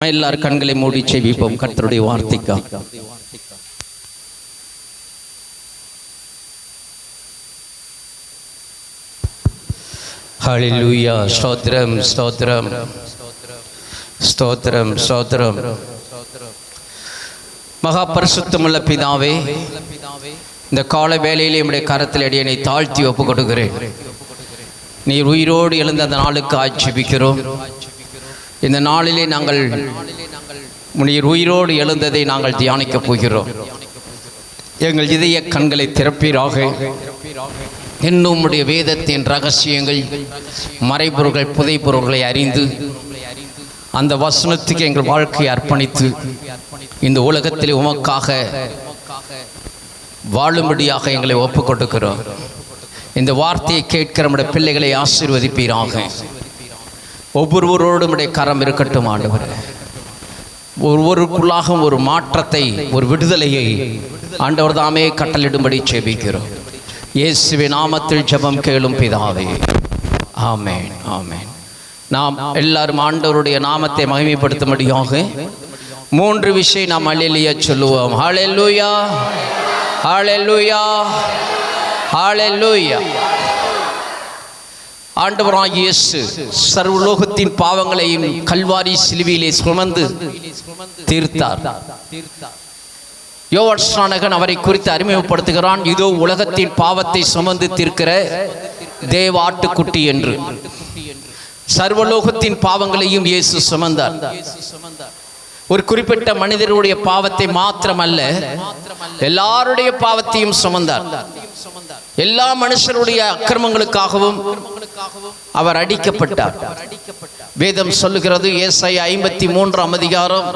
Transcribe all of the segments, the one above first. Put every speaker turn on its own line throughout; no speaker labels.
எல்லாரும் கண்களை மூடி செவிப்போம் கர்த்தருடைய வார்த்தைக்காக. ஹல்லேலூயா. ஸ்தோத்திரம் ஸ்தோத்திரம் ஸ்தோத்திரம் ஸ்தோத்திரம். மகா பரிசுத்தமுள்ள பிதாவே, இந்த கால வேளையிலே உம்முடைய கரத்தில் அடியேனை தாழ்த்தி ஒப்பு கொடுக்கிறேன். நீர் உயிரோடு எழுந்த அந்த நாளுக்கு ஆட்சேபிக்கிறோம். இந்த நாளிலே நாங்கள் நீர் உயிரோடு எழுந்ததை நாங்கள் தியானிக்கப் போகிறோம். எங்கள் இதய கண்களை திறப்பீராக. இன்னும் உம்முடைய வேதத்தின் ரகசியங்கள், மறைபொருள்கள், புதைபொருள்களை அறிந்து அந்த வசனத்துக்கு எங்கள் வாழ்க்கையை அர்ப்பணித்து இந்த உலகத்தில் உமக்காக வாழும்படியாக எங்களை ஒப்புக் கொடுக்கிறோம். இந்த வார்த்தையை கேட்கிற நம்முடைய பிள்ளைகளை ஆசீர்வதிப்பீராக. ஒவ்வொருவரோடும் உடைய கரம் இருக்கட்டும் ஆண்டவரே. ஒவ்வொருக்குள்ளாக ஒரு மாற்றத்தை, ஒரு விடுதலையை ஆண்டவர் தாமே கட்டளிடும்படி ஜெபிக்கிறோம். இயேசுவின் நாமத்தில் ஜெபம் கேளும் பிதாவே, ஆமென் ஆமென். நாம் எல்லாரும் ஆண்டவருடைய நாமத்தை மகிமைப்படுத்தும்படியாக 3 விஷயம் நாம் அல்லேலூயா சொல்லுவோம். ஹல்லேலூயா ஹல்லேலூயா ஹல்லேலூயா. ஆண்டவராகிய இயேசு சர்வலோகத்தின் பாவங்களையும் கல்வாரி சிலுவையிலே சுமந்து தீர்த்தார். யோவான் ஸ்நானகன் அவரை குறித்து அறிமுகப்படுத்துகிறான். இதோ உலகத்தின் பாவத்தை சுமந்து தீர்க்கிற தேவ ஆட்டுக்குட்டி என்று. சர்வலோகத்தின் பாவங்களையும் இயேசு சுமந்தார். ஒரு குறிப்பிட்ட மனிதருடைய பாவத்தை மாத்திரமல்ல, எல்லாருடைய பாவத்தையும் சுமந்தார். எல்லா மனுஷருடைய அக்கிரமங்களுக்காகவும் அவர் அடிக்கப்பட்டார். வேதம் சொல்லுகிறது, ஏசாயா 53ஆம் அதிகாரம்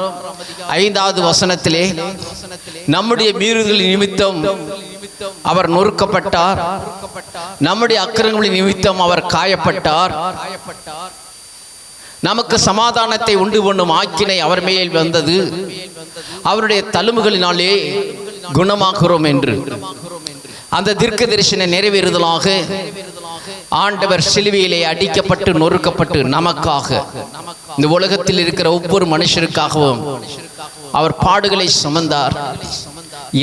5வது வசனத்திலே, நம்முடைய மீறுதலின் நிமித்தம் அவர் நொறுக்கப்பட்டார், நம்முடைய அக்கிரமங்களின் நிமித்தம் அவர் காயப்பட்டார், நமக்கு சமாதானத்தை உண்டு பண்ணும் ஆக்கினை அவர் மேல் வந்தது, அவருடைய தழும்புகளினாலே குணமாகிறோம் என்று. அந்த தீர்க்கதரிசன நிறைவேறுதலாக ஆண்டவர் சிலுவையிலே அடிக்கப்பட்டு நொறுக்கப்பட்டு நமக்காக, இந்த உலகத்தில் இருக்கிற ஒவ்வொரு மனுஷருக்காகவும் அவர் பாடுகளை சுமந்தார்.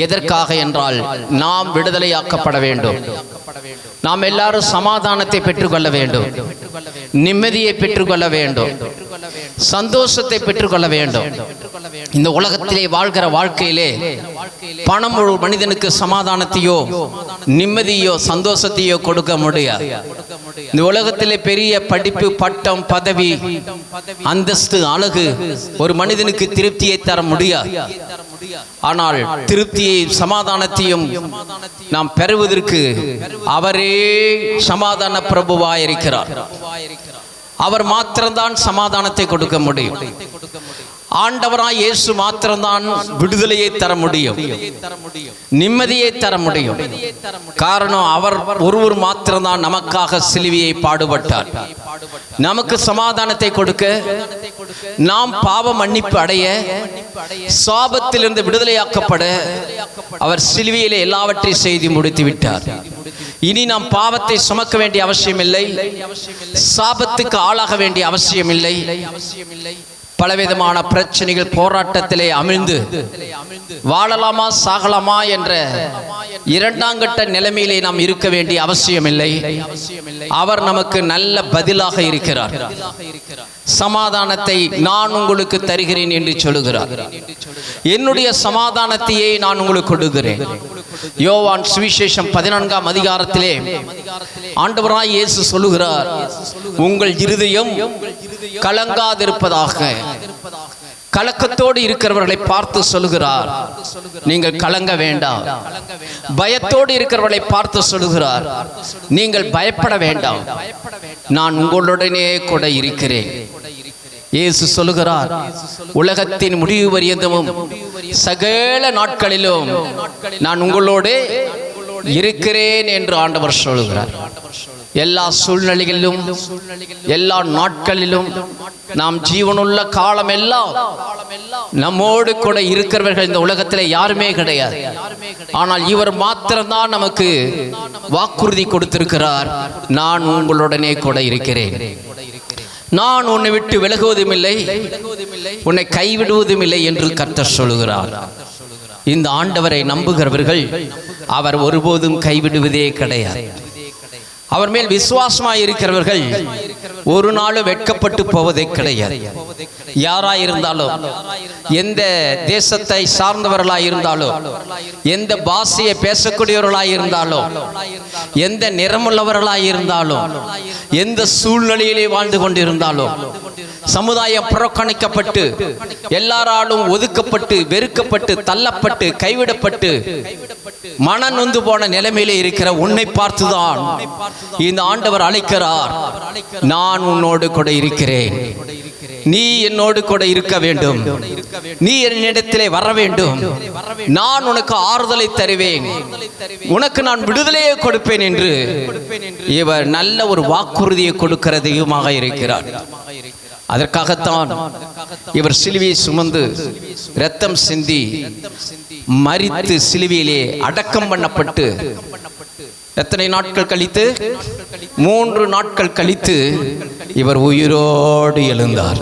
எதற்காக என்றால், நாம் விடுதலையாக்கப்பட வேண்டும். நாம் எல்லாரும் சமாதானத்தை பெற்றுக்கொள்ள வேண்டும், நிம்மதியை பெற்றுக்கொள்ள வேண்டும், சந்தோஷத்தை பெற்றுக்கொள்ள வேண்டும். இந்த உலகத்திலே வாழ்கிற வாழ்க்கையிலே பணம் ஒரு மனிதனுக்கு சமாதானத்தையோ நிம்மதியோ சந்தோஷத்தையோ கொடுக்க முடியாது. இந்த உலகத்திலே பெரிய படிப்பு, பட்டம், பதவி, அந்தஸ்து, அழகு ஒரு மனிதனுக்கு திருப்தியை தர முடியாது. ஆனால் திருப்தியை, சமாதானத்தையும் நாம் பெறுவதற்கு அவரே சமாதான பிரபுவாய் இருக்கிறார். அவர் மாத்திரம்தான் சமாதானத்தை கொடுக்க முடியும். ஆண்டவராய் இயேசு மாத்திரம்தான் விடுதலையை தர முடியும், நிம்மதியை தர முடியும். காரணம், அவர் ஒருவர் மாத்திரம்தான் நமக்காக சிலுவையை பாடுபட்டார். நமக்கு சமாதானத்தை கொடுக்க, நாம் பாவ மன்னிப்பு அடைய, சாபத்திலிருந்து விடுதலையாக்கப்பட அவர் சிலுவையிலே எல்லாவற்றையும் செய்து முடித்து விட்டார். இனி நாம் பாவத்தை சுமக்க வேண்டிய அவசியம் இல்லை, சாபத்துக்கு ஆளாக வேண்டிய அவசியம் இல்லை. பலவிதமான பிரச்சனைகள், போராட்டத்திலே அமிழ்ந்து வாழலாமா சாகலாமா என்ற 2ஆம் கட்ட நிலைமையிலே நாம் இருக்க வேண்டிய அவசியம் இல்லை. அவர் நமக்கு நல்ல பதிலாக இருக்கிறார். சமாதானத்தை நான் உங்களுக்கு தருகிறேன் என்று சொல்லுகிறார். என்னுடைய சமாதானத்தையே நான் உங்களுக்கு கொடுக்கிறேன். யோவான் சுவிசேஷம் 14ஆம் அதிகாரத்திலே ஆண்டவராய் இயேசு சொல்லுகிறார், உங்கள் இருதயம் கலங்காதிருப்பதாக. கலக்கத்தோடு இருக்கிறவர்களை பார்த்து சொல்லுகிறார், நீங்கள் கலங்க வேண்டாம். பயத்தோடு இருக்கிறவர்களை பார்த்து சொல்லுகிறார், நீங்கள் பயப்பட வேண்டாம், நான் உங்களுடனே கூட இருக்கிறேன். இயேசு சொல்லுகிறார், உலகத்தின் முடிவு பரியந்தமும் சகல நாட்களிலும் நான் உங்களோடு இருக்கிறேன் என்று ஆண்டவர் சொல்லுகிறார். எல்லா சூழ்நிலைகளிலும், எல்லா நாட்களிலும், நாம் ஜீவனுள்ள காலம் எல்லாம் நம்மோடு கூட இருக்கிறவர்கள் இந்த உலகத்தில் யாருமே கிடையாது. ஆனால் இவர் மாத்திரம்தான் நமக்கு வாக்குறுதி கொடுத்திருக்கிறார், நான் உங்களுடனே கூட இருக்கிறேன். நான் உன்னை விட்டு விலகுவதும் இல்லை, உன்னை கைவிடுவதும் இல்லை என்று கர்த்தர் சொல்லுகிறார். இந்த ஆண்டவரை நம்புகிறவர்கள் அவர் ஒருபோதும் கைவிடுவதே கிடையாது. அவர் மேல் விசுவாசமாய் இருக்கிறவர்கள் ஒரு நாளும் வெட்கப்பட்டு போவதே கிடையாது. யாராயிருந்தாலும், எந்த தேசத்தை சார்ந்தவர்களாய் இருந்தாலும், எந்த பாஷையை பேசக்கூடியவர்களாய் இருந்தாலும், எந்த நிறமுள்ளவர்களாய் இருந்தாலும், எந்த சூழ்நிலையிலே வாழ்ந்து கொண்டிருந்தாலும், சமுதாயம் புறக்கணிக்கப்பட்டு எல்லாராலும் ஒதுக்கப்பட்டு வெறுக்கப்பட்டு தள்ளப்பட்டு கைவிடப்பட்டு மன நொந்து போன நிலைமையிலே இருக்கிற உன்னை பார்த்துதான் இந்த ஆண்டவர் அழைக்கிறார். நான் உன்னோடு கூட இருக்கிறேன், நீ என்னோடு கூட இருக்க வேண்டும், நீ என்னிடத்திலே வர வேண்டும், நான் உனக்கு ஆறுதலை தருவேன், உனக்கு நான் விடுதலையை கொடுப்பேன் என்று இவர் நல்ல ஒரு வாக்குறுதியை கொடுக்கிற தெய்வமாக இருக்கிறார். அதற்காகத்தான் இவர் சிலுவையை சுமந்து இரத்தம் சிந்தி மரித்து சிலுவையிலே அடக்கம் பண்ணப்பட்டு எத்தனை நாட்கள் கழித்து, 3 நாட்கள் கழித்து இவர் உயிரோடு எழுந்தார்.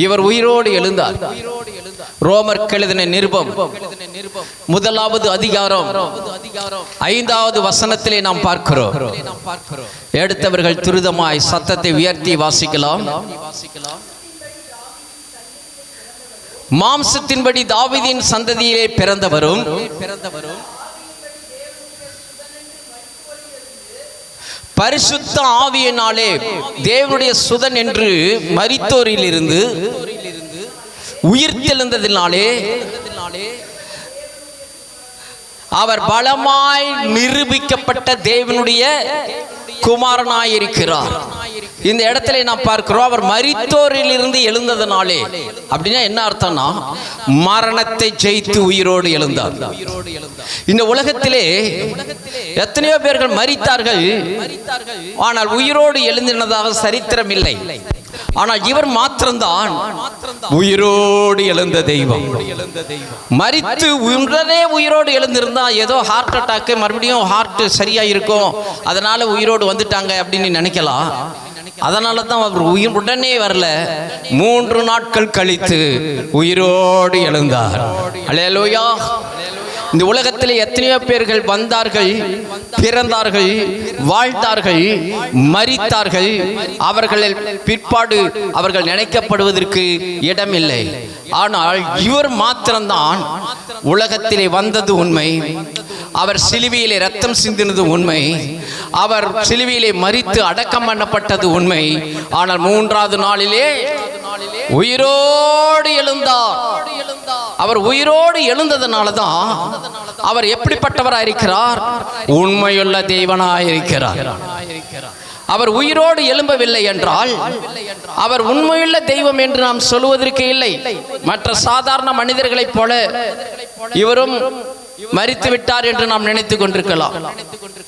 இவர் உயிரோடு எழுந்தார். ரோமருக்கு எழுதின நிருபம் 1வது அதிகாரம் 5வது வசனத்திலே நாம் பார்க்கிறோம். எடுத்தவர்கள் துரிதமாய் சத்தத்தை உயர்த்தி வாசிக்கலாம். மாம்சத்தின்படி தாவீதின் சந்ததியிலே பிறந்தவரும் பரிசுத்த ஆவியினாலே தேவனுடைய சுதன் என்று மரித்தோரிலிருந்து உயிர்த்தெழுந்ததினாலே அவர் பலமாய் நிரூபிக்கப்பட்ட தேவனுடைய குமாரனாயிருக்கிறார். இந்த இடத்துல நாம் பார்க்கிறோம், அவர் மரித்தோரிலிருந்து எழுந்ததனாலே. அப்படின்னா என்ன அர்த்தம்னா, மரணத்தை ஜெயித்து உயிரோடு எழுந்தார். இந்த உலகத்திலே எத்தனையோ பேர்கள் மரித்தார்கள், ஆனால் உயிரோடு எழுந்தினதாக சரித்திரம் இல்லை. ஆனால் இவர் மாத்திரம்தான் உயிரோடு எழுந்த தெய்வம். மரித்து உடனே உயிரோடு எழுந்திருந்தா ஏதோ ஹார்ட் அட்டாக், மறுபடியும் ஹார்ட் சரியா இருக்கும், அதனால உயிரோடு வந்துட்டாங்க அப்படின்னு நினைக்கலாம். அதனால தான் அவர் உயிர் உடனே வரல, 3 நாட்கள் கழித்து உயிரோடு எழுந்தார். அல்லேலூயா. இந்த உலகத்தில் எத்தனையோ பேர்கள் வந்தார்கள், பிறந்தார்கள், வாழ்ந்தார்கள், மரித்தார்கள். அவர்கள் பிற்பாடு அவர்கள் நினைக்கப்படுவதற்கு இடமில்லை. ஆனால் இவர் மாத்திரம்தான் உலகத்திலே வந்தது உண்மை, அவர் சிலுவையிலே ரத்தம் சிந்தினது உண்மை, அவர் சிலுவையிலே மரித்து அடக்கம் பண்ணப்பட்டது உண்மை. ஆனால் 3வது நாளிலே உயிரோடு எழுந்தார். அவர் உயிரோடு எழுந்ததனால தான் அவர் எப்படிப்பட்டவராயிருக்கிறார்? உண்மையுள்ள தேவனாயிருக்கிறார். அவர் உயிரோடு எழும்பவில்லை என்றால் அவர் உண்மையுள்ள தெய்வம் என்று நாம் சொல்வதற்கு இல்லை. மற்ற சாதாரண மனிதர்களைப் போல இவரும் மரித்து விட்டார் என்று நாம் நினைத்துக் கொண்டிருக்கலாம்.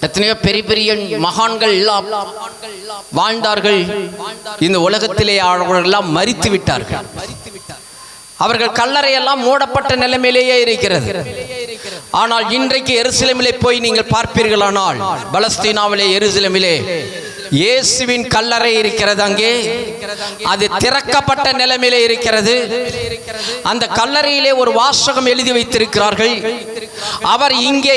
எத்தனையோ பெரிய பெரிய மகான்கள் எல்லாம் வாழ்ந்தார்கள், இந்த உலகத்திலே அவர்கள் எல்லாம் மரித்து விட்டார்கள். அவர்கள் கல்லறையெல்லாம் மூடப்பட்ட நிலைமையிலேயே இருக்கிறது. ஆனால் இன்றைக்கு எருசலேமிலே போய் நீங்கள் பார்ப்பீர்களானால், பலஸ்தீனாவிலே எருசலேமிலே இயேசுவின் கல்லறை இருக்கிறது. அங்கே அது திறக்கப்பட்ட நிலைமையிலே இருக்கிறது. அந்த கல்லறையிலே ஒரு வாசகம் எழுதி வைத்திருக்கிறார்கள், அவர் இங்கே